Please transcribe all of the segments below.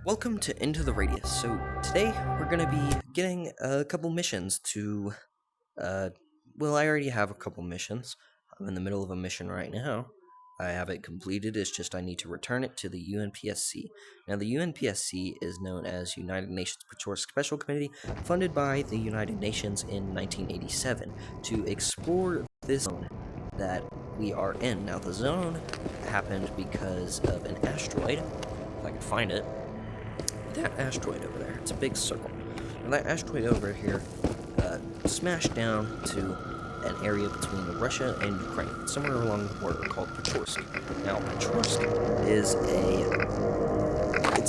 Welcome to Into the Radius. So today we're gonna be getting a couple missions to, well, I already have a couple missions. I'm in the middle of a mission right now. I have it completed, it's just I need to return it to the UNPSC. Now the UNPSC is known as United Nations Patrol Special Committee, funded by the United Nations in 1987 to explore this zone that we are in. Now the zone happened because of an asteroid, if I can find it. That asteroid over there, it's a big circle. And that asteroid over here smashed down to an area between Russia and Ukraine, somewhere along the border called Pechorsk. Now, Pechorsk is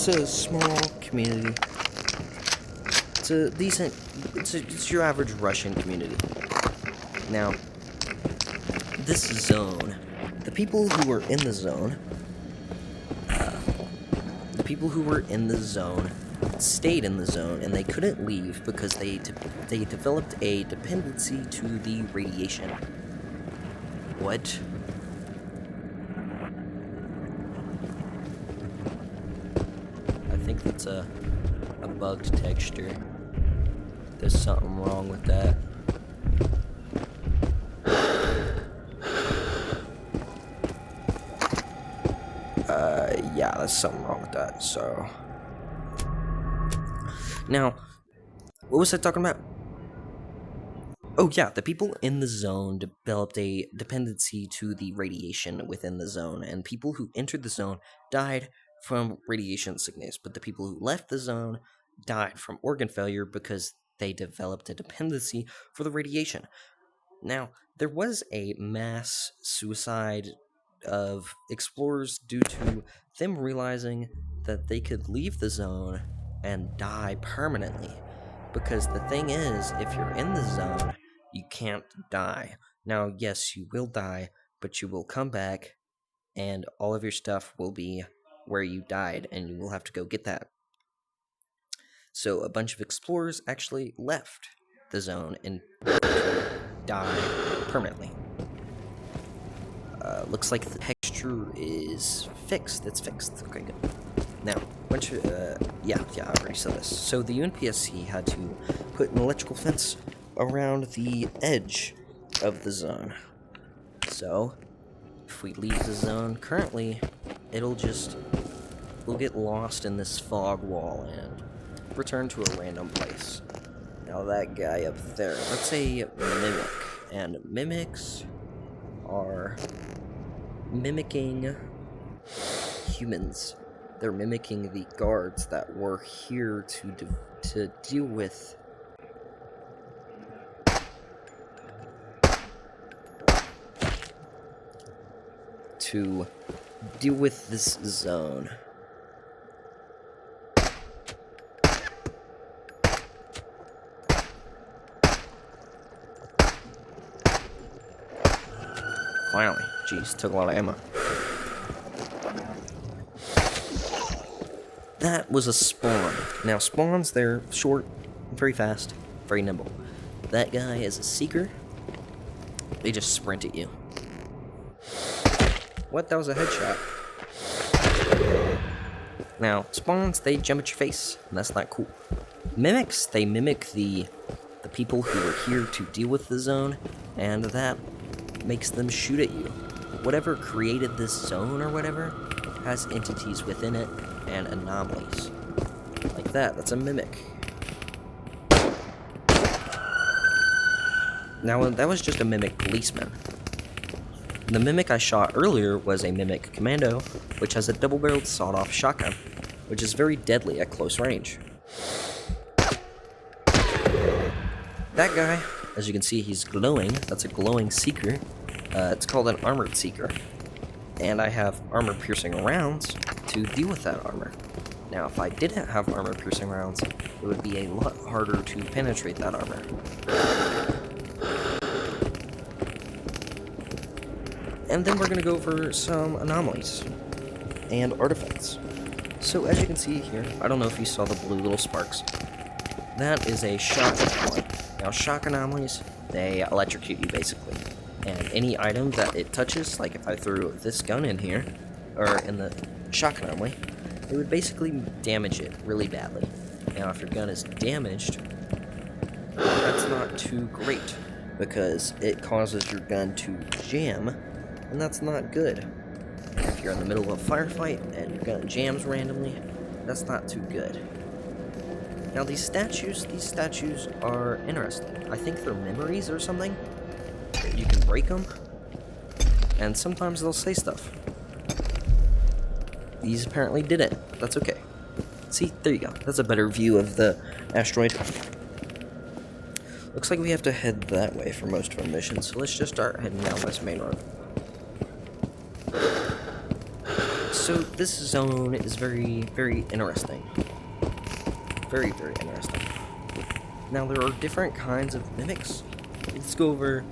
a small community. It's a decent, it's your average Russian community. Now, this zone, the people who were in the zone stayed in the zone, and they couldn't leave because they developed a dependency to the radiation. What? I think that's a bugged texture. There's something wrong with that. Yeah, there's something wrong with that, so... Now, what was I talking about? Oh yeah, the people in the zone developed a dependency to the radiation within the zone, and people who entered the zone died from radiation sickness, but the people who left the zone died from organ failure because they developed a dependency for the radiation. Now, there was a mass suicide of explorers due to them realizing that they could leave the zone and die permanently. Because the thing is, if you're in the zone, you can't die. Now, yes, you will die, but you will come back, and all of your stuff will be where you died, and you will have to go get that. So a bunch of explorers actually left the zone and died permanently. Looks like the texture is fixed. It's fixed. Okay, good. Now, yeah, I already said this. So the UNPSC had to put an electrical fence around the edge of the zone. So, if we leave the zone currently, we'll get lost in this fog wall and return to a random place. Now that guy up there, let's say Mimic, and Mimics are mimicking humans. They're mimicking the guards that were here to deal with this zone. Finally. Jeez, took a lot of ammo. That was a spawn. Now, spawns, they're short, very fast, very nimble. That guy is a seeker. They just sprint at you. What? That was a headshot. Now, spawns, they jump at your face, and that's not cool. Mimics, they mimic the people who were here to deal with the zone, and that makes them shoot at you. Whatever created this zone or whatever has entities within it and anomalies. Like that, that's a mimic. Now, that was just a mimic policeman. The mimic I shot earlier was a mimic commando, which has a double-barreled sawed-off shotgun, which is very deadly at close range. That guy, as you can see, he's glowing. That's a glowing seeker. It's called an armored seeker. And I have armor-piercing rounds to deal with that armor. Now, if I didn't have armor-piercing rounds, it would be a lot harder to penetrate that armor. And then we're going to go over some anomalies and artifacts. So, as you can see here, I don't know if you saw the blue little sparks. That is a shock anomaly. Now, shock anomalies, they electrocute you, basically. And any item that it touches, like if I threw this gun in here, or in the shock anomaly, it would basically damage it really badly. Now, if your gun is damaged, that's not too great, because it causes your gun to jam, and that's not good. If you're in the middle of a firefight and your gun jams randomly, that's not too good. Now, these statues are interesting. I think they're memories or something. You can break them, and sometimes they'll say stuff. These apparently didn't. That's okay. See, there you go. That's a better view of the asteroid. Looks like we have to head that way for most of our missions, so let's just start heading down West Main Road. So this zone is very, very interesting. Very, very interesting. Now, there are different kinds of mimics. Let's go over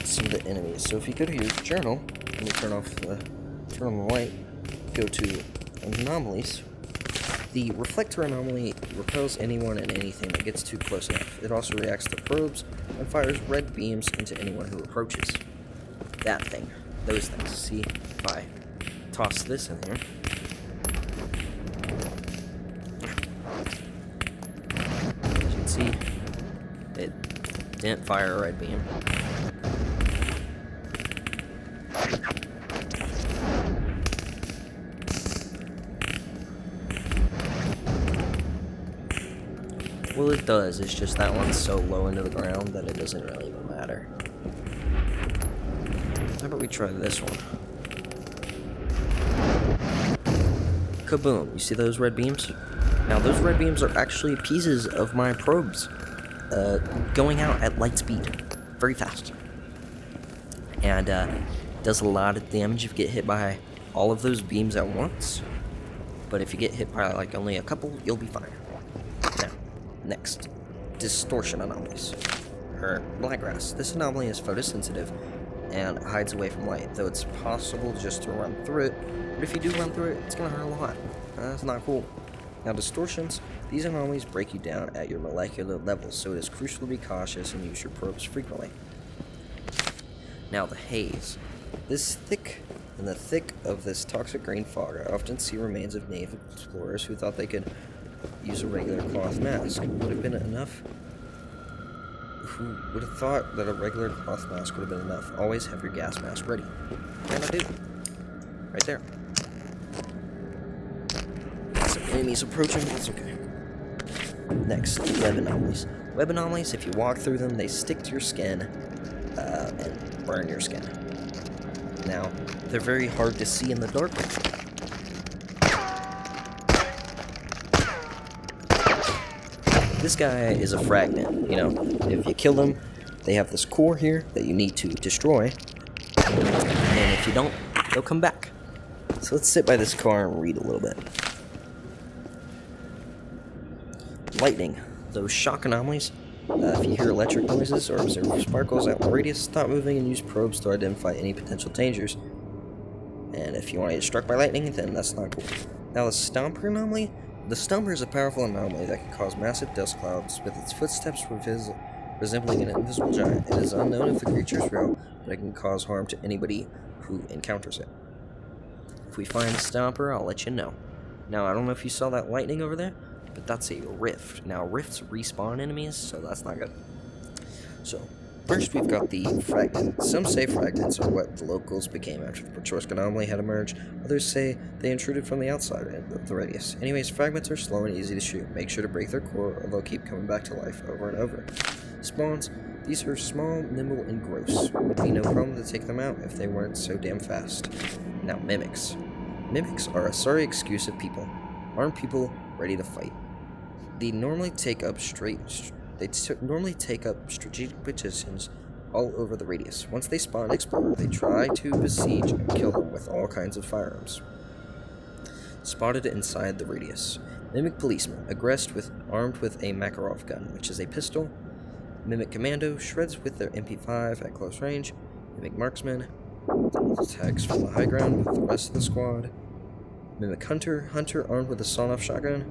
some of the enemies. So if you go to your journal, let me turn on the light, go to anomalies. The reflector anomaly repels anyone and anything that gets too close enough. It also reacts to probes and fires red beams into anyone who approaches. That thing. Those things. See, if I toss this in here, as you can see, it didn't fire a red beam. Well, it does, it's just that one's so low into the ground that it doesn't really even matter. How about we try this one? Kaboom! You see those red beams? Now, those red beams are actually pieces of my probes going out at light speed, very fast. And does a lot of damage if you get hit by all of those beams at once. But if you get hit by like only a couple, you'll be fine. Next, distortion anomalies, or blackgrass. This anomaly is photosensitive and hides away from light, though it's possible just to run through it, but if you do run through it, it's going to hurt a lot. That's not cool. Now, distortions, these anomalies break you down at your molecular level, so it is crucial to be cautious and use your probes frequently. Now, the haze. In the thick of this toxic green fog, I often see remains of native explorers who thought they could use a regular cloth mask. Would have been enough? Who would have thought that a regular cloth mask would have been enough? Always have your gas mask ready. And I do. Right there. Some enemies approaching, that's okay. Next, web anomalies. Web anomalies, if you walk through them, they stick to your skin and burn your skin. Now, they're very hard to see in the dark. This guy is a fragment, you know. If you kill them, they have this core here that you need to destroy. And if you don't, they'll come back. So let's sit by this car and read a little bit. Lightning. Those shock anomalies. If you hear electric noises or observe sparkles out in the radius, stop moving and use probes to identify any potential dangers. And if you want to get struck by lightning, then that's not cool. Now the Stomper anomaly. The Stomper is a powerful anomaly that can cause massive dust clouds with its footsteps resembling an invisible giant. It is unknown if the creature is real, but it can cause harm to anybody who encounters it. If we find Stomper, I'll let you know. Now, I don't know if you saw that lightning over there, but that's a rift. Now, rifts respawn enemies, so that's not good. So, first we've got the fragment. Some say fragments are what the locals became after the Pachorsk anomaly had emerged. Others say they intruded from the outside of the radius. Anyways, fragments are slow and easy to shoot. Make sure to break their core or they'll keep coming back to life over and over. Spawns. These are small, nimble, and gross. Would be no problem to take them out if they weren't so damn fast. Now, mimics. Mimics are a sorry excuse of people. Armed people ready to fight. They normally take up strategic positions all over the radius. Once they spawn an explorer, they try to besiege and kill them with all kinds of firearms. Spotted inside the radius. Mimic policeman, armed with a Makarov gun, which is a pistol. Mimic commando, shreds with their MP5 at close range. Mimic marksman, attacks from the high ground with the rest of the squad. Mimic hunter armed with a sawed-off shotgun.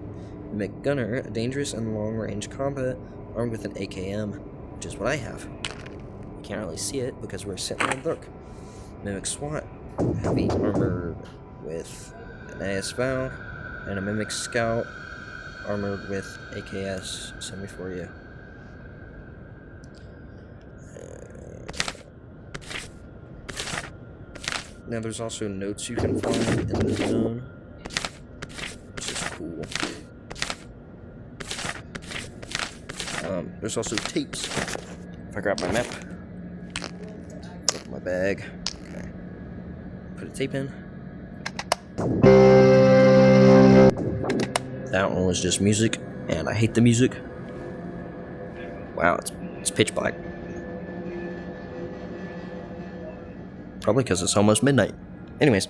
Mimic gunner, dangerous and long-range combat, armed with an AKM, which is what I have. You can't really see it because we're sitting in the dark. Mimic SWAT, heavy armored with an AS valve, And a Mimic Scout armored with AKS semi-4U. Now there's also notes you can find in the zone, which is cool. There's also tapes. If I grab my map, look at my bag, okay. Put a tape in. That one was just music, and I hate the music. Wow, it's pitch black. Probably because it's almost midnight. Anyways,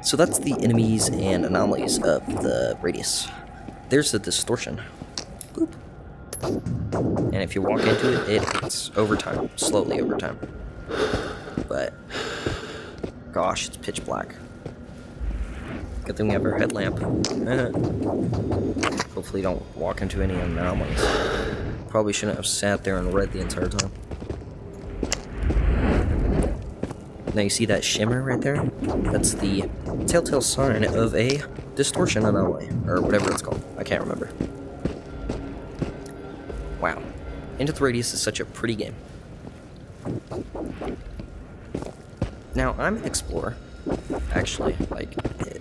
so that's the enemies and anomalies of the radius. There's the distortion. Boop. And if you walk into it, it's over time, slowly over time. But, gosh, it's pitch black. Good thing we have our headlamp. Hopefully don't walk into any anomalies. Probably shouldn't have sat there and read the entire time. Now you see that shimmer right there? That's the telltale sign of a distortion anomaly, or whatever it's called. I can't remember. Wow. Into the Radius is such a pretty game. Now, I'm an explorer. Actually, like,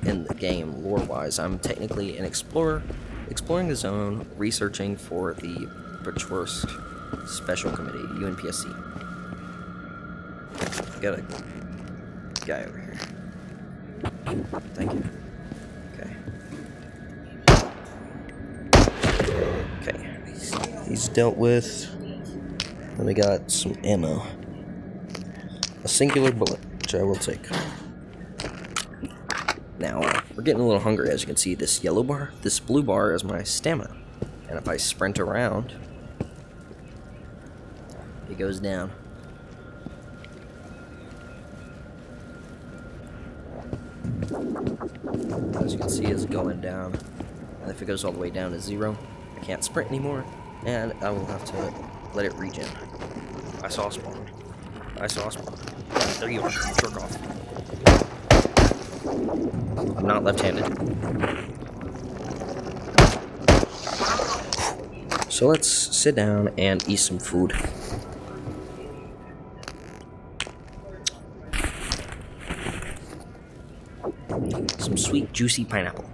in the game, lore-wise, I'm technically an explorer, exploring the zone, researching for the Bratwurst Special Committee, UNPSC. Got a guy over here. Thank you. Okay. Okay, he's dealt with. Then we got some ammo. A singular bullet, which I will take. Now, we're getting a little hungry, as you can see. This yellow bar, this blue bar is my stamina. And if I sprint around, it goes down. As you can see, it's going down. And if it goes all the way down to 0, I can't sprint anymore, and I will have to let it regen. I saw a spawn. I saw a spawn. There you are. Jerk off. I'm not left-handed. So let's sit down and eat some food. Some sweet, juicy pineapple.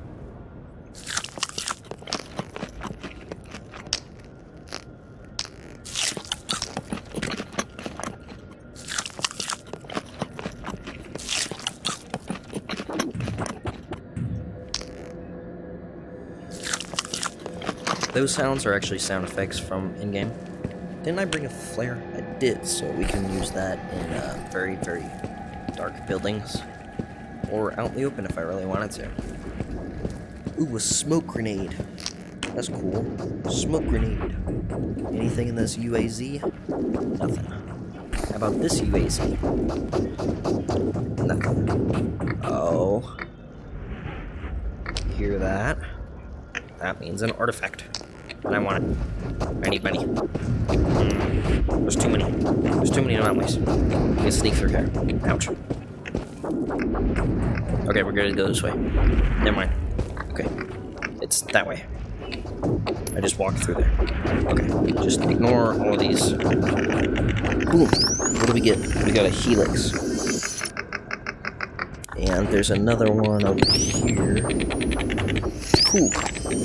Those sounds are actually sound effects from in-game. Didn't I bring a flare? I did, so we can use that in very, very dark buildings. Or out in the open if I really wanted to. Ooh, a smoke grenade. That's cool. Smoke grenade. Anything in this UAZ? Nothing. How about this UAZ? Nothing. Oh. Hear that? That means an artifact. And I want it. I need money. There's too many. There's too many anomalies. Let me sneak through here. Ouch. Okay, we're gonna go this way. Never mind. Okay. It's that way. I just walked through there. Okay. Just ignore all of these. Boom. What do we get? We got a helix. And there's another one over here. Cool.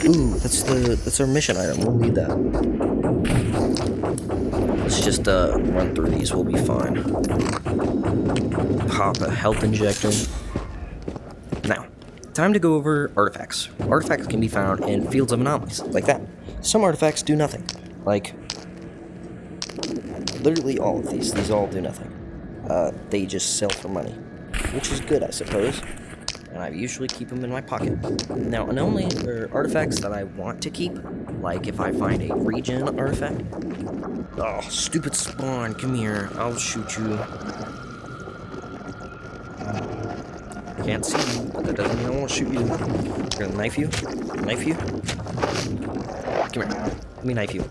Ooh, that's our mission item. We'll need that. Let's just run through these. We'll be fine. Pop a health injector. Now, time to go over artifacts. Artifacts can be found in fields of anomalies, like that. Some artifacts do nothing. Like, literally all of these. These all do nothing. They just sell for money, which is good, I suppose. And I usually keep them in my pocket. Now, anomaly or artifacts that I want to keep, like if I find a regen artifact. Oh, stupid spawn, come here. I'll shoot you. I can't see you, but that doesn't mean I won't shoot you. I'm gonna knife you. Knife you. Come here. Let me knife you.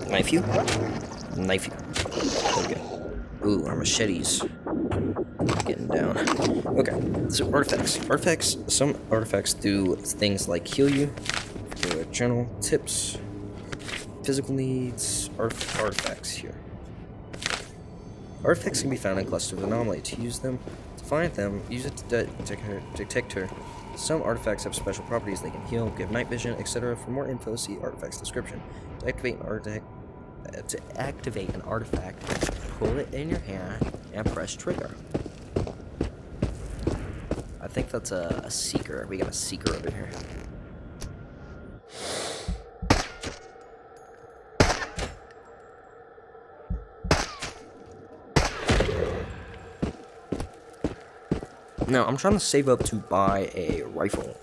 Knife you. Knife you. There we go. Ooh, our machetes. Get getting down. Okay, so artifacts. Some artifacts do things like heal you. General tips, physical needs, artifacts here. Artifacts can be found in clusters of anomaly. To use them, to find them, use a detector. Some artifacts have special properties. They can heal, give night vision, etc. For more info, see artifact's description. To activate an artifact, pull it in your hand and press trigger. I think that's a seeker. We got a seeker over here. Now, I'm trying to save up to buy a rifle,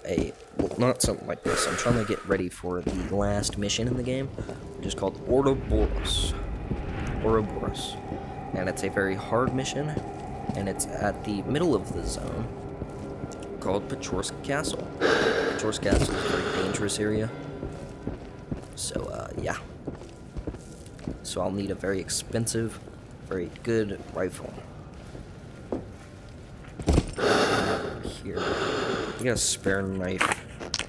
well, not something like this. I'm trying to get ready for the last mission in the game, which is called Ouroboros. And it's a very hard mission, and it's at the middle of the zone, called Pachorsk Castle. Pachorsk Castle is a very dangerous area, so, yeah. So I'll need a very expensive, very good rifle. Here. We got a spare knife.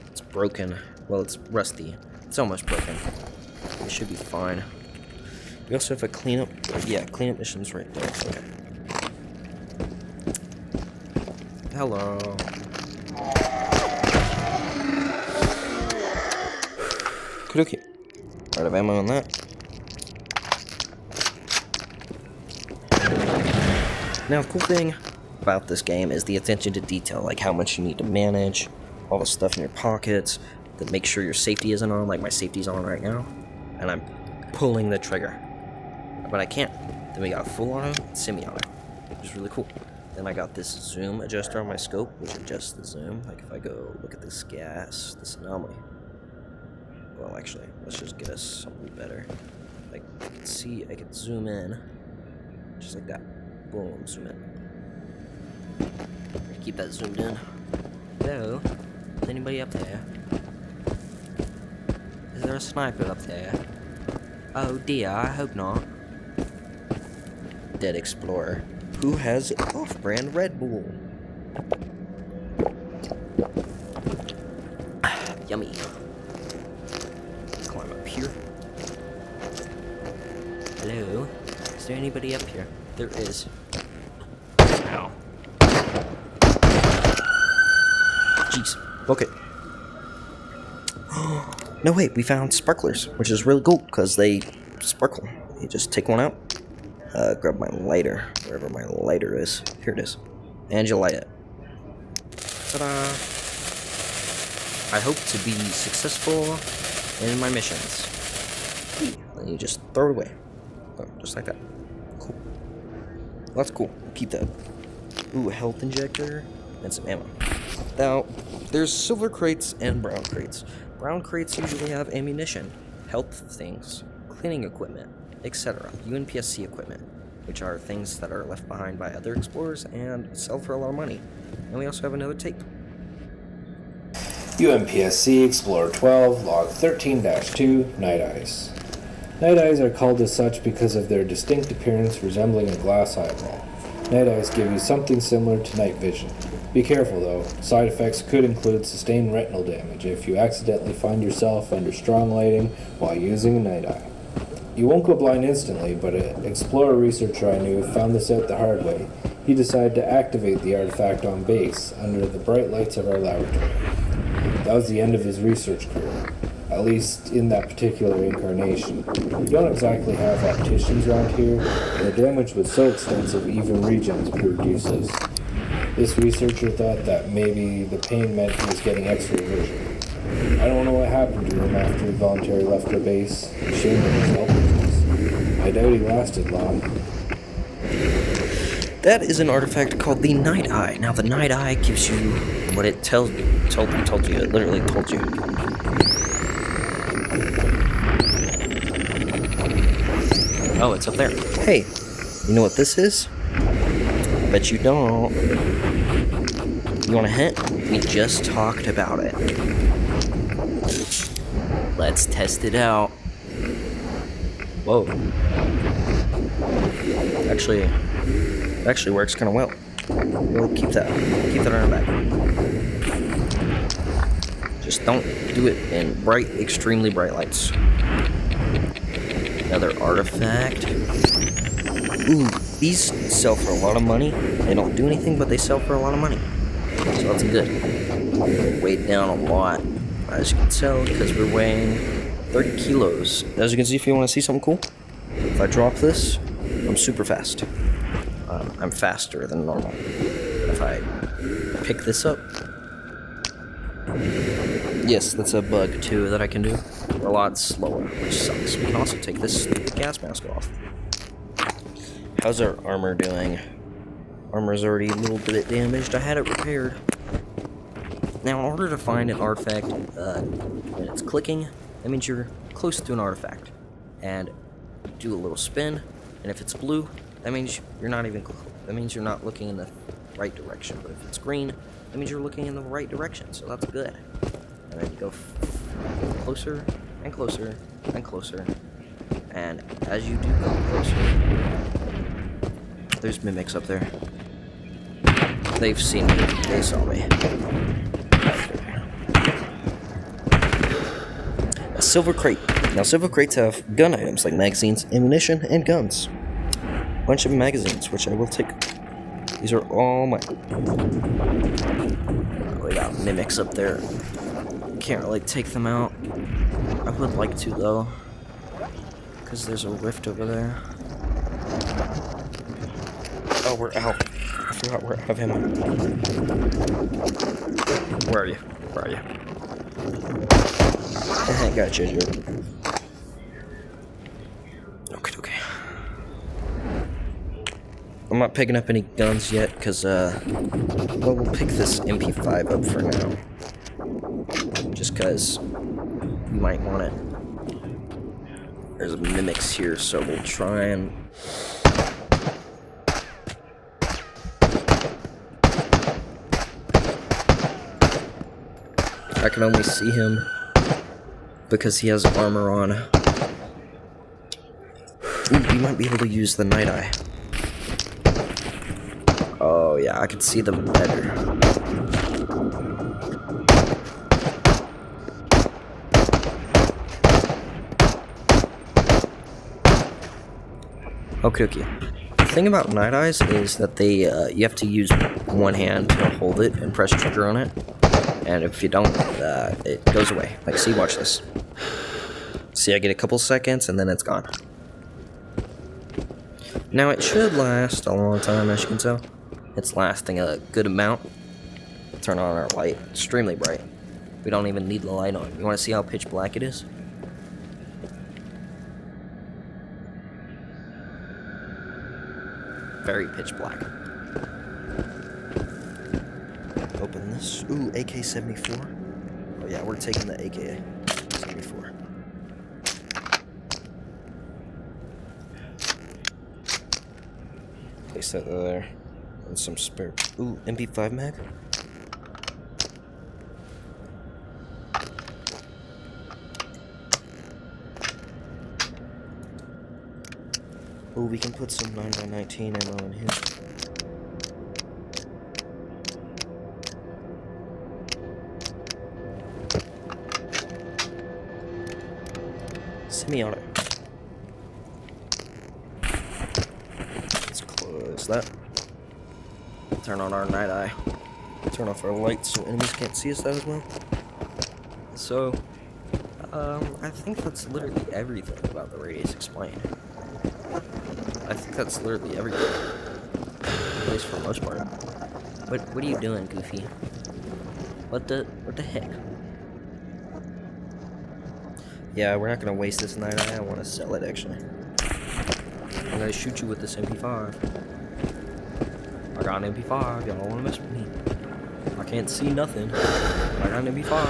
It's broken. Well, it's rusty. It's almost broken. It should be fine. We also have a cleanup. Yeah, cleanup missions right there. Okay. Hello. Okay. Out of ammo on that. Now, the cool thing about this game is the attention to detail, like how much you need to manage, all the stuff in your pockets, to make sure your safety isn't on, like my safety's on right now, and I'm pulling the trigger. But I can't. Then we got full auto, semi-auto, which is really cool. Then I got this zoom adjuster on my scope, which adjusts the zoom. Like if I go look at this this anomaly. Well, actually, let's just get us something better. Like you can see, I can zoom in, just like that. Boom, zoom in. Keep that zoomed in. Hello? Is anybody up there? Is there a sniper up there? Oh dear, I hope not. Dead explorer. Who has off-brand Red Bull? Yummy. Climb up here. Hello? Is there anybody up here? There is. Ow. Jeez. Okay. No, wait, we found sparklers, which is really cool because they sparkle. You just take one out, grab my lighter, wherever my lighter is. Here it is. And you light it. Ta-da! I hope to be successful in my missions. Then you just throw it away. Oh, just like that. Cool. Well, that's cool. Keep that. Ooh, a health injector and some ammo. Now, there's silver crates and brown crates. Brown crates usually have ammunition, health things, cleaning equipment, etc. UNPSC equipment, which are things that are left behind by other explorers and sell for a lot of money. And we also have another tape. UNPSC Explorer 12, Log 13-2, Night Eyes. Night eyes are called as such because of their distinct appearance resembling a glass eyeball. Night eyes give you something similar to night vision. Be careful though, side effects could include sustained retinal damage if you accidentally find yourself under strong lighting while using a night eye. You won't go blind instantly, but an explorer researcher I knew found this out the hard way. He decided to activate the artifact on base under the bright lights of our laboratory. That was the end of his research career, at least in that particular incarnation. We don't exactly have opticians around here, and the damage was so extensive even regens proved useless. This researcher thought that maybe the pain meant he was getting extra vision. I don't know what happened to him after he voluntarily left our base, ashamed of his helplessness. I doubt he lasted long. That is an artifact called the Night Eye. Now, the Night Eye gives you what it told you. It literally told you. Oh, it's up there. Hey, you know what this is? I bet you don't. You want a hint? We just talked about it. Let's test it out. Whoa. Actually works kind of well. We'll keep that on our back. Just don't do it in bright, extremely bright lights. Another artifact. Ooh, these sell for a lot of money. They don't do anything, but they sell for a lot of money. So that's good. We're weighed down a lot, as you can tell, because we're weighing 30 kilos. As you can see, if you want to see something cool, if I drop this, I'm super fast. I'm faster than normal. If I pick this up, yes, that's a bug too that I can do. We're a lot slower, which sucks. We can also take this stupid gas mask off. How's our armor doing? Armor's already a little bit damaged. I had it repaired. Now, in order to find an artifact when it's clicking, that means you're close to an artifact. And do a little spin, and if it's blue, that means you're not even close. That means you're not looking in the right direction. But if it's green, that means you're looking in the right direction. So that's good. And then you go closer and closer and closer. And as you do go closer, there's mimics up there. They've seen me. They saw me. A silver crate. Now, silver crates have gun items like magazines, ammunition, and guns. A bunch of magazines, which I will take. These are all mine. We got mimics up there. Can't really take them out. I would like to, though, because there's a rift over there. Oh, we're out. I forgot we're out of ammo. Where are you? Where are you? I got you. Okay. I'm not picking up any guns yet, because, well, we'll pick this MP5 up for now. Just because we might want it. There's mimics here, so we'll try and... I can only see him because he has armor on. Ooh, we might be able to use the night eye. Oh yeah, I can see them better. Okay. The thing about night eyes is that they you have to use one hand to hold it and press trigger on it. And if you don't, it goes away. Like, see, watch this. See, I get a couple seconds, and then it's gone. Now, it should last a long time, as you can tell. It's lasting a good amount. Turn on our light. Extremely bright. We don't even need the light on. You want to see how pitch black it is? Very pitch black. Open this. Ooh, AK-74. Oh yeah, we're taking the AK-74. Place that there. And some spare. Ooh, MP5 mag. Ooh, we can put some 9x19 ammo in here. Semi-auto. Let's close that. Turn on our night eye. Turn off our lights so enemies can't see us that as well. So, I think that's literally everything about the Radius Explained. I think that's literally everything. At least for the most part. What are you doing, Goofy? What the heck? Yeah, we're not gonna waste this night eye. I want to sell it, actually. I'm gonna shoot you with this MP5. I got an MP5. Y'all don't wanna mess with me. I can't see nothing. I got an MP5.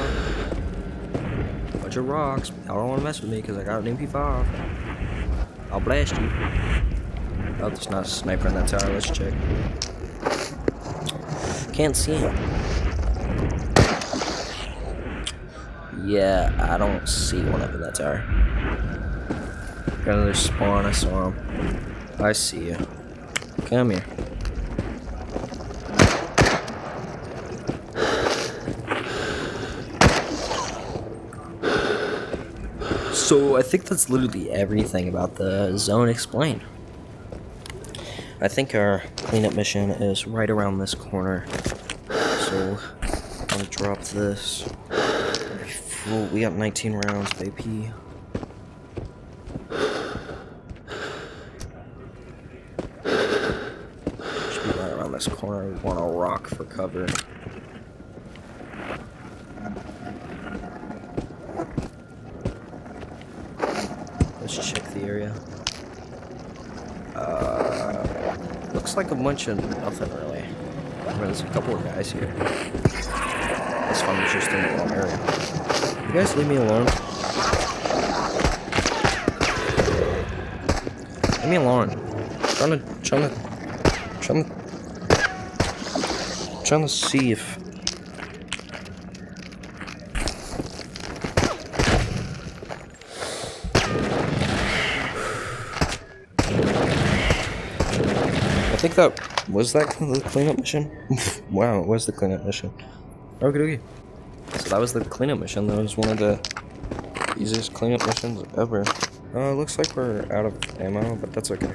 Bunch of rocks. Y'all don't wanna mess with me because I got an MP5. I'll blast you. Oh, there's not a sniper in that tower. Let's check. Can't see him. Yeah, I don't see one up in that tower. Got another spawn. I saw him. I see you. Come here. So I think that's literally everything about the zone explained. I think our cleanup mission is right around this corner. So I'm gonna drop this. Ooh, we got 19 rounds of AP. Should be right around this corner. We want a rock for cover. Let's check the area. Looks like a bunch of nothing really. I mean, there's a couple of guys here. This one was just in the wrong area. You guys leave me alone. Leave me alone. Trying to see if. I think that was the cleanup mission. Wow, it was the cleanup mission. Okay. So that was the cleanup mission. That was one of the easiest cleanup missions ever. Looks like we're out of ammo, but that's okay.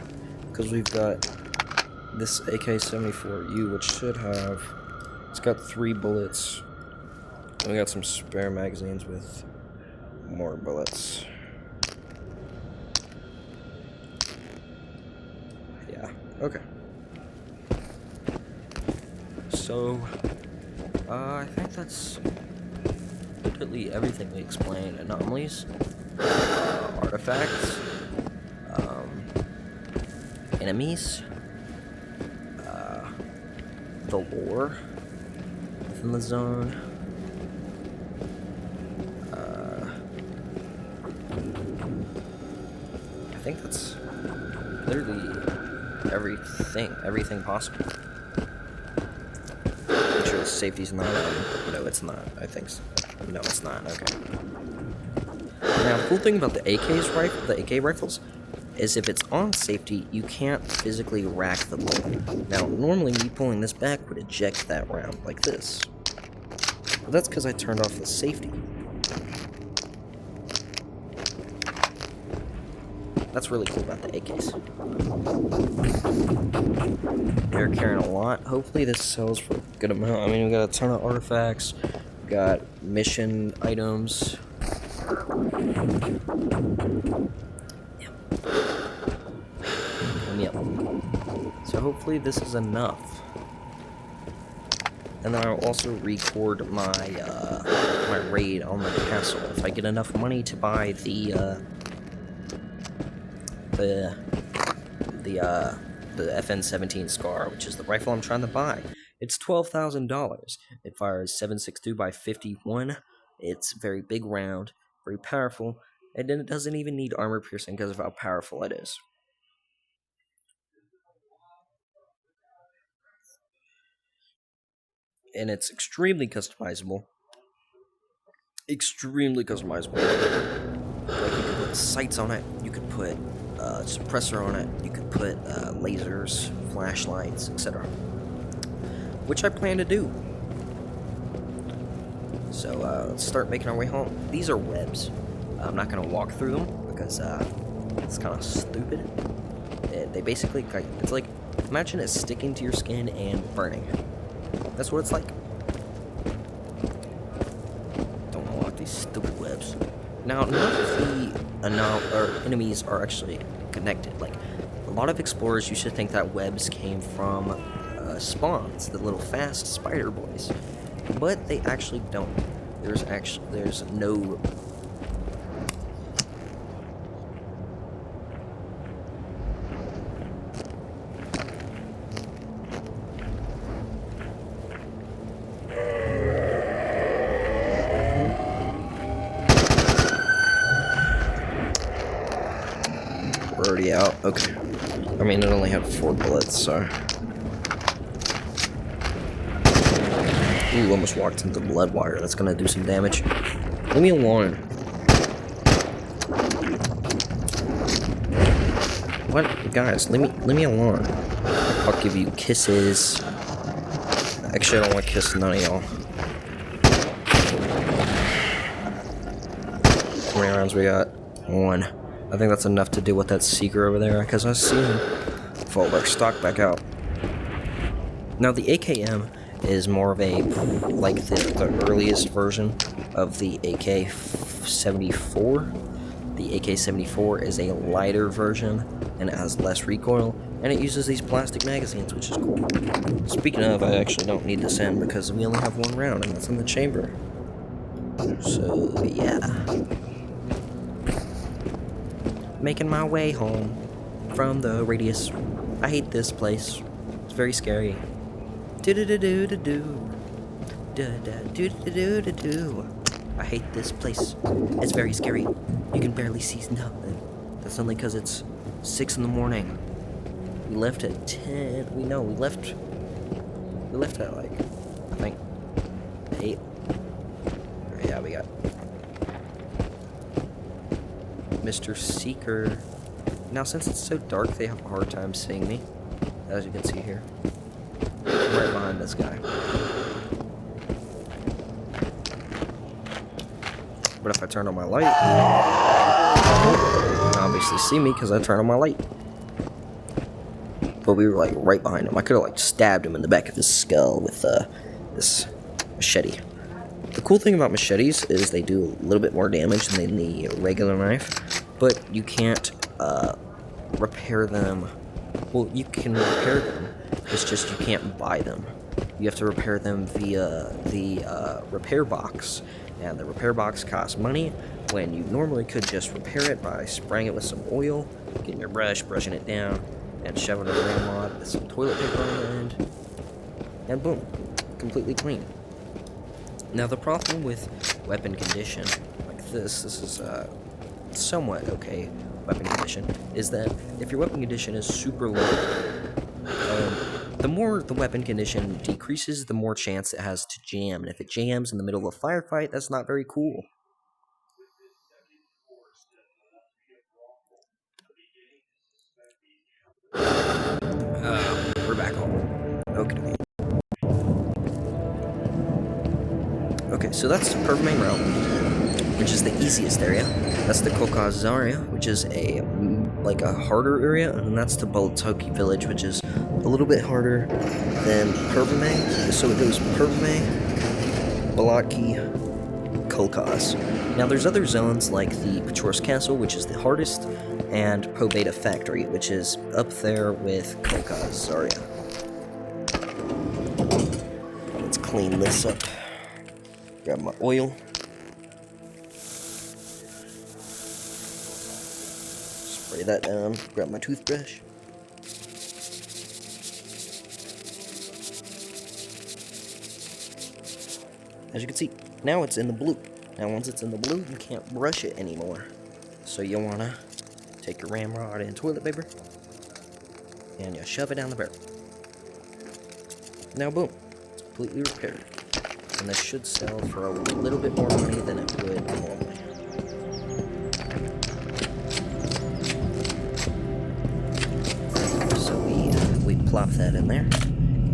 Because we've got this AK-74U, which should have... It's got 3 bullets. And we got some spare magazines with more bullets. Yeah, okay. So, I think that's literally everything we explained. Anomalies, artifacts, enemies, the lore within the zone, I think that's literally everything possible. Safety's not on. No, it's not. I think so. No, it's not. Okay. Now, the cool thing about the AK rifles, is if it's on safety, you can't physically rack the bullet. Now, normally me pulling this back would eject that round like this. But that's because I turned off the safety. That's really cool about the AKs. They're carrying a lot. Hopefully this sells for a good amount. I mean, we got a ton of artifacts. We got mission items. Yep. So hopefully this is enough. And then I'll also record my my raid on the castle. If I get enough money to buy the FN-17 Scar, which is the rifle I'm trying to buy. It's $12,000. It fires 7.62 by 51. It's very big round, very powerful, and then it doesn't even need armor piercing because of how powerful it is. And it's extremely customizable. Extremely customizable. Like, you could put sights on it, you could put suppressor on it, you could put lasers, flashlights, etc. Which I plan to do. So let's start making our way home. These are webs. I'm not going to walk through them because it's kind of stupid. They basically, it's like, imagine it sticking to your skin and burning. That's what it's like. Don't unlock these stupid webs. Now, none of the enemies are actually connected. Like, a lot of explorers used to think that webs came from spawns, the little fast spider boys, but they actually don't. There's no. We're already out. Okay. I mean, it only had 4 bullets, so. Ooh, almost walked into blood wire. That's gonna do some damage. Leave me alone. What? Guys, leave me alone. I'll give you kisses. Actually, I don't want to kiss none of y'all. How many rounds we got? on. I think that's enough to deal with that Seeker over there, because I've seen him fall their stock back out. Now, the AKM is more of a, like, the earliest version of the AK-74. The AK-74 is a lighter version, and it has less recoil, and it uses these plastic magazines, which is cool. Speaking of, I actually don't need this in, because we only have one round, and that's in the chamber. So, yeah. Making my way home from the radius. I hate this place. It's very scary. Do-do-do-do-do-do. Do-do-do-do-do-do. I hate this place. It's very scary. You can barely see nothing. That's only because it's 6 in the morning. We left at 10. We left at, like, I think 8. Yeah, we got Mr. Seeker. Now, since it's so dark, they have a hard time seeing me, as you can see here. I'm right behind this guy. But if I turn on my light, you can obviously see me because I turn on my light. But we were, like, right behind him. I could have, like, stabbed him in the back of his skull with this machete. The cool thing about machetes is they do a little bit more damage than the regular knife, but you can't repair them. Well, you can repair them, it's just you can't buy them. You have to repair them via the repair box, and the repair box costs money when you normally could just repair it by spraying it with some oil, getting your brush, brushing it down, and shoving a ramrod with some toilet paper on the end, and boom, completely clean. Now, the problem with weapon condition, like this is somewhat okay weapon condition, is that if your weapon condition is super low, the more the weapon condition decreases, the more chance it has to jam, and if it jams in the middle of a firefight, that's not very cool. We're back home. Okay. Okay, so that's the Pervmain route, which is the easiest area. That's the Kokaz area, which is a harder area, and that's the Boltoki village, which is a little bit harder than Pervmain. So it goes Pervmain, Balaki, Kolkaz. Now there's other zones like the Pachorsk Castle, which is the hardest, and Pobeda Factory, which is up there with Kolkaz Zarya. Let's clean this up. Grab my oil. Spray that down. Grab my toothbrush. As you can see, now it's in the blue. Now once it's in the blue, you can't brush it anymore. So you wanna take your ramrod and toilet paper, and you shove it down the barrel. Now boom, it's completely repaired. And this should sell for a little bit more money than it would normally. So we plop that in there.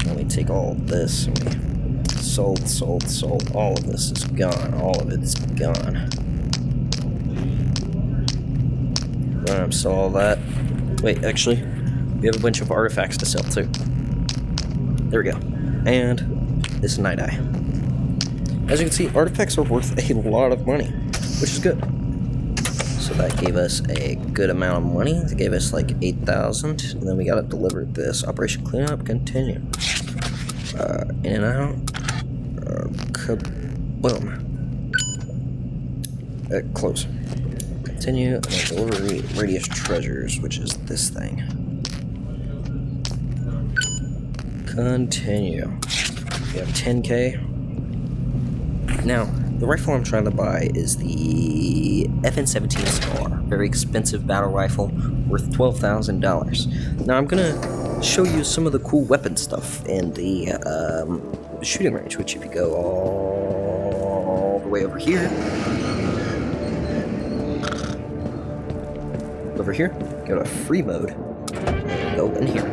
And we take all this and we sold. All of this is gone. All of it's gone. Sell all that. Wait, actually, we have a bunch of artifacts to sell too. There we go. And this Night Eye. As you can see, artifacts are worth a lot of money, which is good. So that gave us a good amount of money. They gave us like 8,000, and then we got it delivered. This Operation Cleanup, continue. In and out. Kaboom. Close. Continue, and then delivery radius treasures, which is this thing. Continue. We have 10k. Now, the rifle I'm trying to buy is the FN-17 Scar, very expensive battle rifle, worth $12,000. Now, I'm gonna show you some of the cool weapon stuff in the shooting range, which if you go all the way over here, go to free mode, and go in here.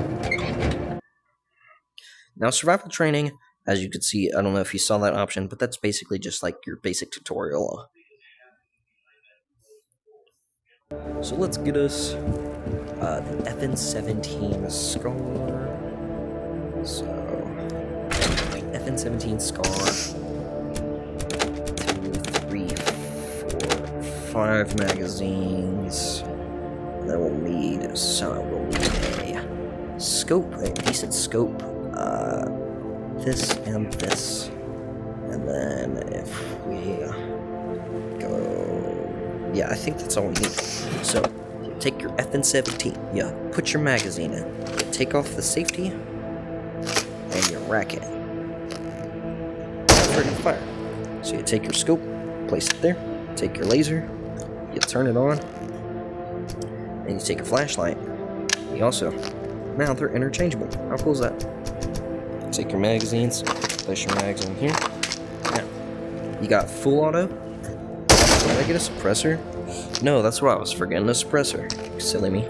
Now, survival training, as you can see, I don't know if you saw that option, but that's basically just like your basic tutorial. So let's get us the FN-17 Scar. So FN-17 Scar. 2, 3, 4, 5 magazines. Then we'll need a scope, a decent scope. This and this. And then if we go, yeah, I think that's all we need. So you take your FN-17, you put your magazine in, you take off the safety, and you rack it. It's ready to fire. So you take your scope, place it there, take your laser, you turn it on, and you take your flashlight. You also, now they're interchangeable. How cool is that? Take your magazines, place your magazine here. Now, you got full auto. Did I get a suppressor? No, that's what I was forgetting, a suppressor. Silly me.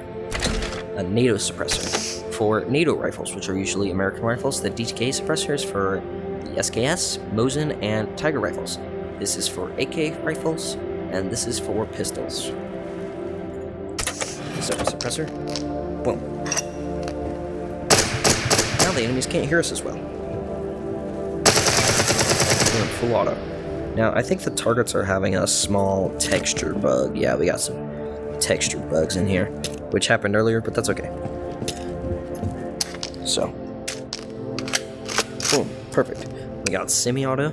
A NATO suppressor. For NATO rifles, which are usually American rifles, the DTK suppressor is for the SKS, Mosin, and Tiger rifles. This is for AK rifles, and this is for pistols. So, suppressor. Boom. Now the enemies can't hear us as well. We're in full auto. Now, I think the targets are having a small texture bug. Yeah, we got some texture bugs in here, which happened earlier, but that's okay. So, boom, perfect. We got semi-auto.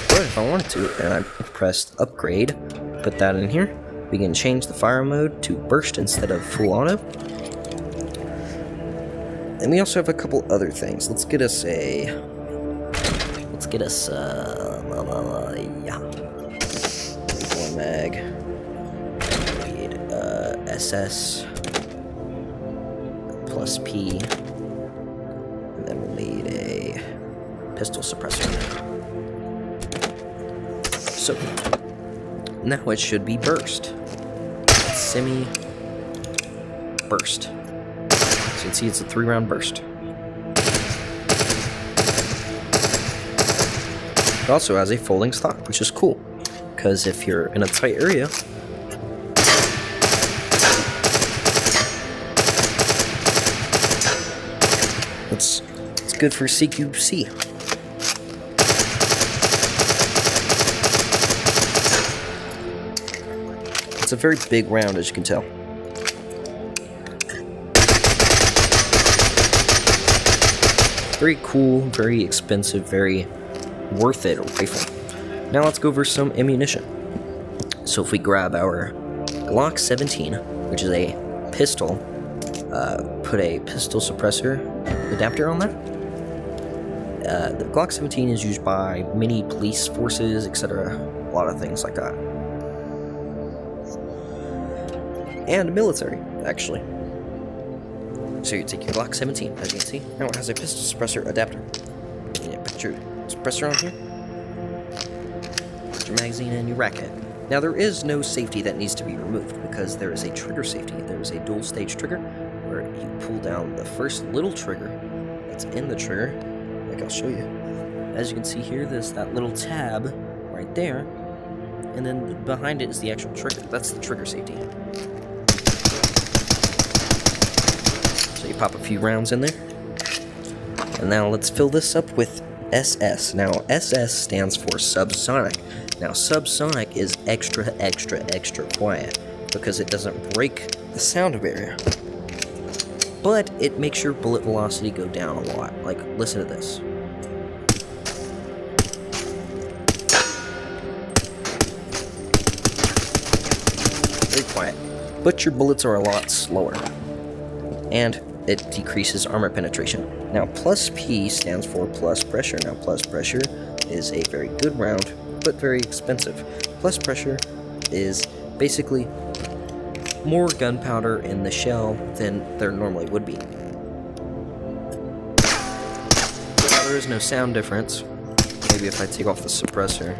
But if I wanted to, and I pressed upgrade, put that in here, we can change the fire mode to burst instead of full auto. And we also have a couple other things. Let's get us yeah. One mag. We need SS plus P. And then we'll need a pistol suppressor. So now it should be burst. Semi burst. So you can see it's a 3-round burst. It also has a folding stock, which is cool, because if you're in a tight area, it's good for CQC. It's a very big round, as you can tell. Very cool, very expensive, very worth it rifle. Now let's go over some ammunition. So if we grab our Glock 17, which is a pistol, put a pistol suppressor adapter on that. The Glock 17 is used by many police forces, etc. A lot of things like that. And military, actually. So you take your Glock 17, as you can see. Now it has a pistol suppressor adapter. You put your suppressor on here. Put your magazine in, you rack it. Now there is no safety that needs to be removed because there is a trigger safety. There is a dual stage trigger where you pull down the first little trigger that's in the trigger. Like I'll show you. As you can see here, there's that little tab right there. And then behind it is the actual trigger. That's the trigger safety. So you pop a few rounds in there. And now let's fill this up with SS. Now SS stands for subsonic. Now subsonic is extra, extra, extra quiet because it doesn't break the sound barrier. But it makes your bullet velocity go down a lot. Like, listen to this. Very quiet. But your bullets are a lot slower. And it decreases armor penetration. Now, plus P stands for plus pressure. Now, plus pressure is a very good round, but very expensive. Plus pressure is basically more gunpowder in the shell than there normally would be. Now, there is no sound difference. Maybe if I take off the suppressor.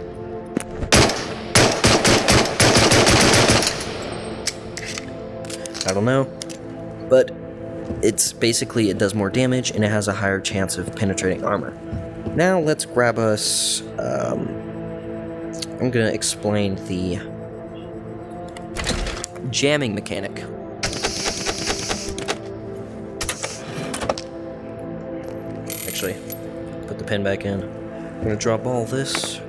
I don't know. But it's basically, it does more damage and it has a higher chance of penetrating armor. Now let's grab us I'm gonna explain the jamming mechanic. Actually, put the pin back in. I'm gonna drop all this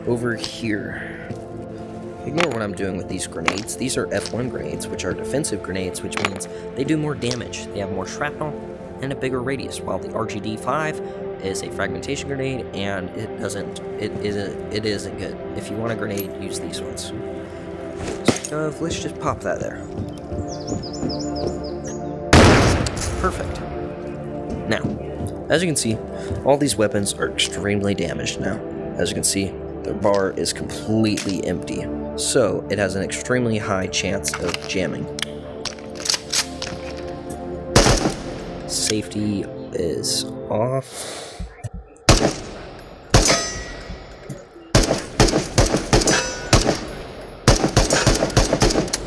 over here. Ignore what I'm doing with these grenades. These are F1 grenades, which are defensive grenades, which means they do more damage. They have more shrapnel and a bigger radius, while the RGD-5 is a fragmentation grenade, and it isn't good. If you want a grenade, use these ones. So let's just pop that there. Perfect. Now, as you can see, all these weapons are extremely damaged now. As you can see, the bar is completely empty, so it has an extremely high chance of jamming. Safety is off.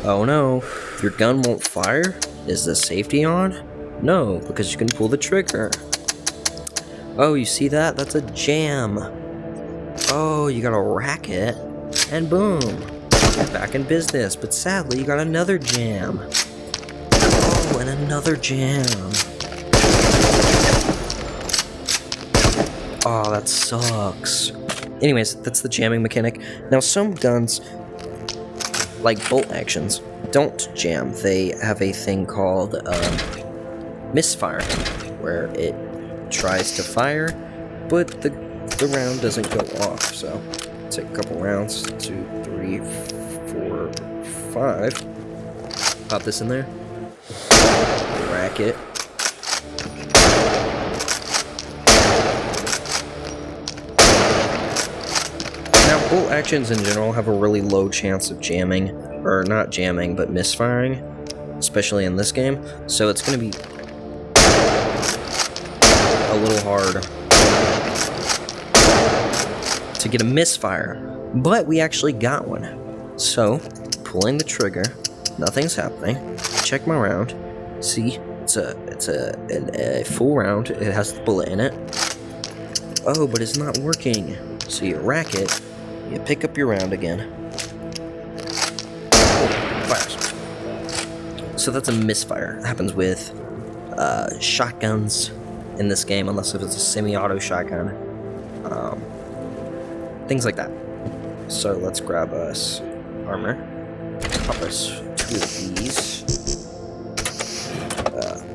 Oh no, your gun won't fire? Is the safety on? No, because you can pull the trigger. Oh, you see that? That's a jam. Oh, you gotta rack it, and boom, you're back in business. But sadly, you got another jam. Oh, and another jam. Oh, that sucks. Anyways, that's the jamming mechanic. Now, some guns, like bolt actions, don't jam. They have a thing called misfire, where it tries to fire, but the round doesn't go off. So take a couple rounds, 2, 3, 4, 5. Pop this in there, rack it. Now, bolt actions in general have a really low chance of jamming, or not jamming, but misfiring, especially in this game. So it's going to be a little hard to get a misfire, but we actually got one. So, pulling the trigger, nothing's happening. Check my round. See, it's a full round. It has the bullet in it. Oh, but it's not working. So you rack it, you pick up your round again. Fires. So that's a misfire. It happens with shotguns in this game, unless if it's a semi-auto shotgun. Things like that. So let's grab us armor. Pop us 2 of these.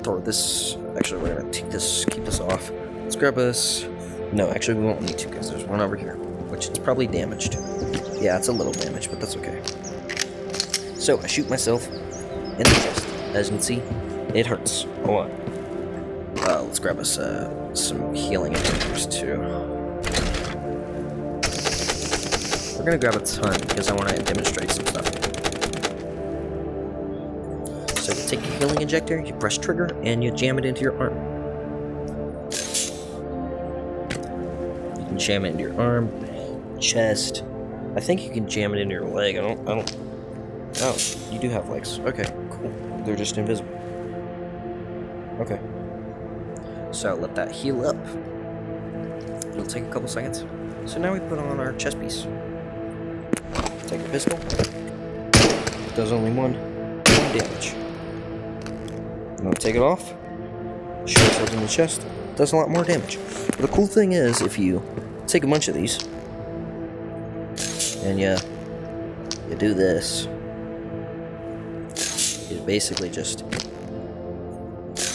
Throw this. Actually, we're gonna take this, keep this off. Let's grab us. No, actually, we won't need to because there's one over here, which is probably damaged. Yeah, it's a little damaged, but that's okay. So I shoot myself in the chest. As you can see, it hurts a lot. Let's grab us some healing injectors too. We're gonna grab a ton because I want to demonstrate some stuff. So you take your healing injector, you press trigger, and you jam it into your arm. You can jam it into your arm, chest. I think you can jam it into your leg. I don't. Oh, you do have legs. Okay, cool. They're just invisible. Okay. So let that heal up. It'll take a couple seconds. So now we put on our chest piece. Take a pistol. It does only one damage. And I'll take it off. Shoot yourself in the chest. It does a lot more damage. The cool thing is, if you take a bunch of these and you do this, you basically just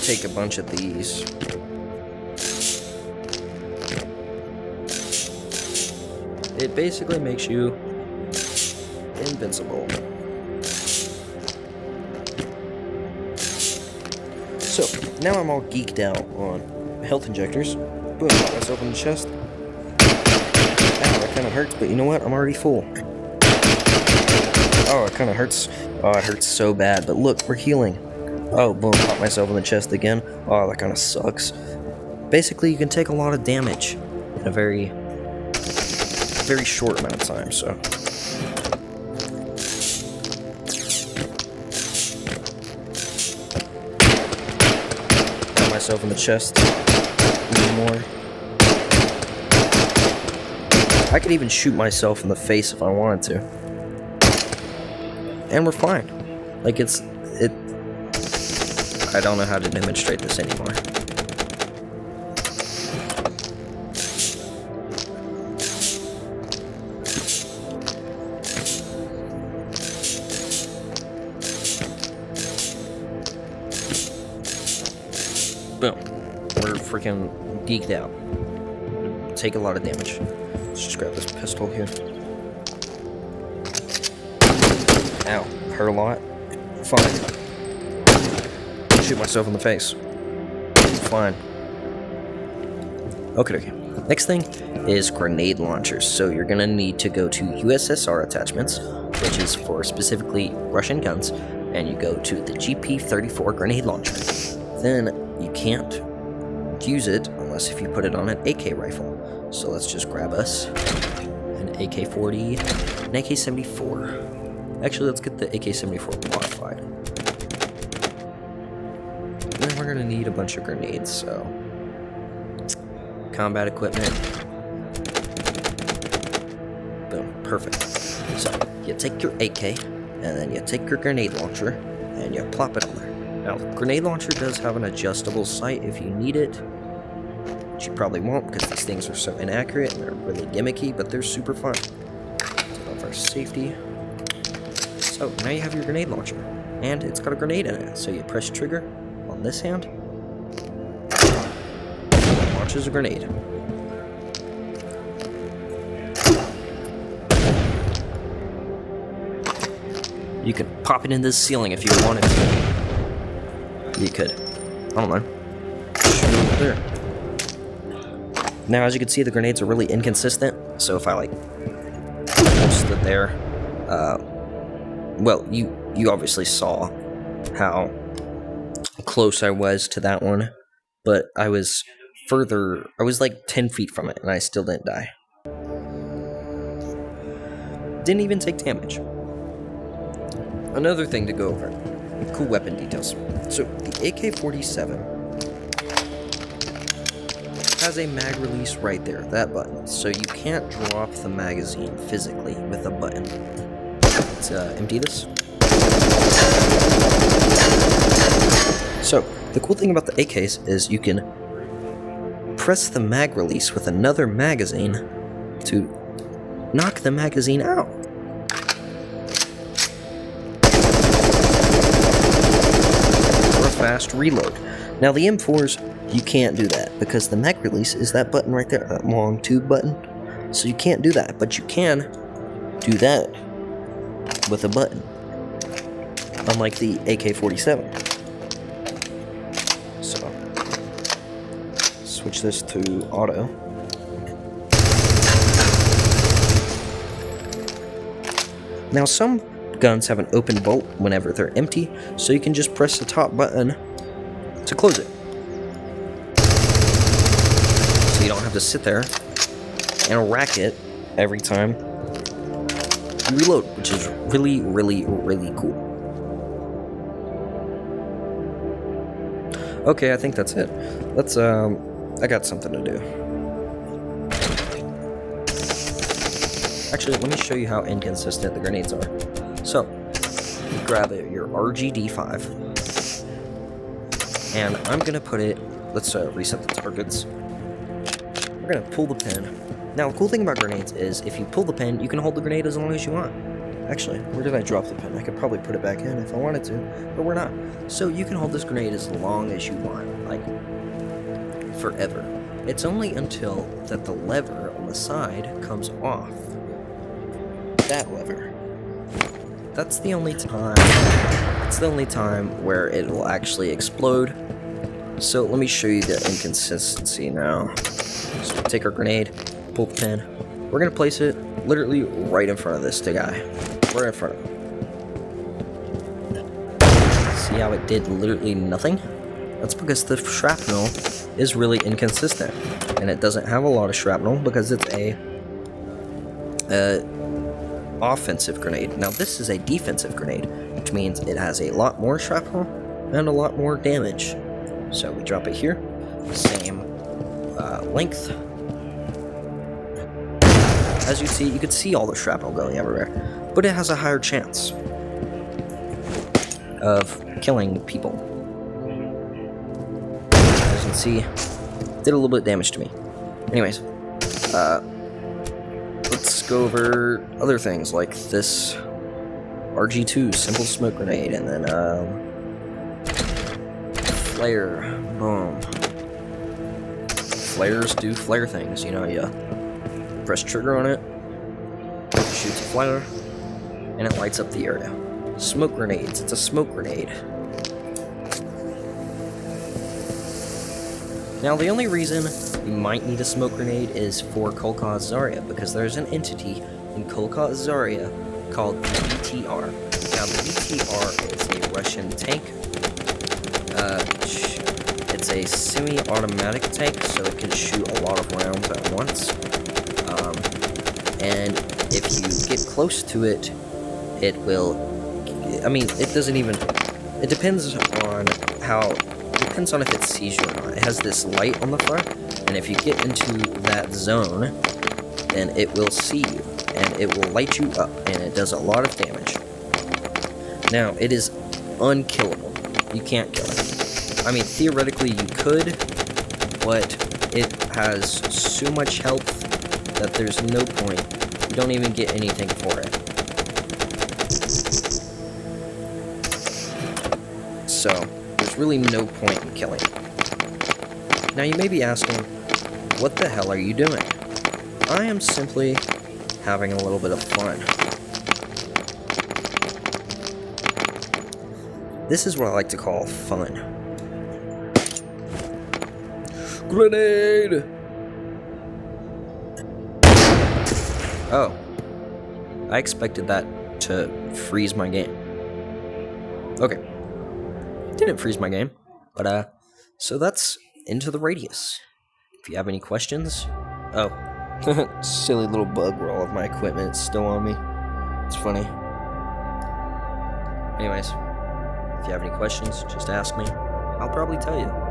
take a bunch of these. It basically makes you invincible. So, now I'm all geeked out on health injectors. Boom, put myself in the chest. Ow, that kind of hurts, but you know what? I'm already full. Oh, it kind of hurts. Oh, it hurts so bad, but look, we're healing. Oh, boom, pop myself in the chest again. Oh, that kind of sucks. Basically, you can take a lot of damage in a very short amount of time, so. Got myself in the chest. Even more. I could even shoot myself in the face if I wanted to. And we're fine. Like, I don't know how to demonstrate this anymore. Boom. We're freaking geeked out. Take a lot of damage. Let's just grab this pistol here. Ow. Hurt a lot. Fine. Shoot myself in the face. Fine. Okay. Next thing is grenade launchers. So you're gonna need to go to USSR attachments, which is for specifically Russian guns, and you go to the GP34 grenade launcher. Then you can't use it unless if you put it on an AK rifle. So let's just grab us an AK-40, an AK-74. Actually, let's get the AK-74 modified. And then we're gonna need a bunch of grenades, so combat equipment. Boom, perfect. So you take your AK, and then you take your grenade launcher, and you plop it on there. Now, the grenade launcher does have an adjustable sight if you need it, which you probably won't because these things are so inaccurate and they're really gimmicky, but they're super fun. Turn off our safety. So now you have your grenade launcher, and it's got a grenade in it. So you press trigger on this hand, it launches a grenade. You could pop it into the ceiling if you wanted to. You could. I don't know. Shoot it over there. Now, as you can see, the grenades are really inconsistent. So if I like stood there, well, you obviously saw how close I was to that one, but I was like 10 feet from it, and I still didn't die. Didn't even take damage. Another thing to go over, cool weapon details. So the AK-47 has a mag release right there, that button, so you can't drop the magazine physically with a button. Let's empty this. So the cool thing about the AKs is you can press the mag release with another magazine to knock the magazine out. Fast reload. Now the M4s, you can't do that because the mag release is that button right there, that long tube button. So you can't do that, but you can do that with a button, unlike the AK-47. So switch this to auto. Now some guns have an open bolt whenever they're empty, so you can just press the top button to close it. So you don't have to sit there and rack it every time you reload, which is really, really, really cool. Okay, I think that's it. Let's, I got something to do. Actually, let me show you how inconsistent the grenades are. So, you grab your RGD5, and I'm gonna put it, let's reset the targets. We're gonna pull the pin. Now, the cool thing about grenades is if you pull the pin, you can hold the grenade as long as you want. Actually, where did I drop the pin? I could probably put it back in if I wanted to, but we're not. So you can hold this grenade as long as you want, like, forever. It's only until that the lever on the side comes off. That lever. That's the only time. It's the only time where it will actually explode. So let me show you the inconsistency now. So take our grenade, pull the pin. We're gonna place it literally right in front of this guy. Right in front of him. See how it did literally nothing? That's because the shrapnel is really inconsistent, and it doesn't have a lot of shrapnel because it's a offensive grenade. Now this is a defensive grenade, which means it has a lot more shrapnel and a lot more damage. So we drop it here, same length. as you could see all the shrapnel going everywhere, but it has a higher chance of killing people. As you can see, it did a little bit of damage to me. Anyways, let's go over other things like this RG2 simple smoke grenade, and then flare. Boom. Flares do flare things, you know, you press trigger on it, it shoots a flare, and it lights up the area. Smoke grenades, it's a smoke grenade. Now, the only reason you might need a smoke grenade is for Kolkhoz Zarya, because there's an entity in Kolkhoz Zarya called the BTR. Now, the BTR is a Russian tank. It's a semi-automatic tank, so it can shoot a lot of rounds at once. And if you get close to it, it will... I mean, it doesn't even... It depends on how... It depends on if it sees you or not. It has this light on the front, and if you get into that zone, then it will see you, and it will light you up, and it does a lot of damage. Now, it is unkillable. You can't kill it. I mean, theoretically you could, but it has so much health that there's no point. You don't even get anything for it. So, there's really no point in killing it. Now you may be asking, what the hell are you doing? I am simply having a little bit of fun. This is what I like to call fun. Grenade! Oh. I expected that to freeze my game. Okay. Didn't freeze my game. But, so that's Into the Radius. If you have any questions... Oh. Silly little bug where all of my equipment is still on me. It's funny. Anyways. If you have any questions, just ask me. I'll probably tell you.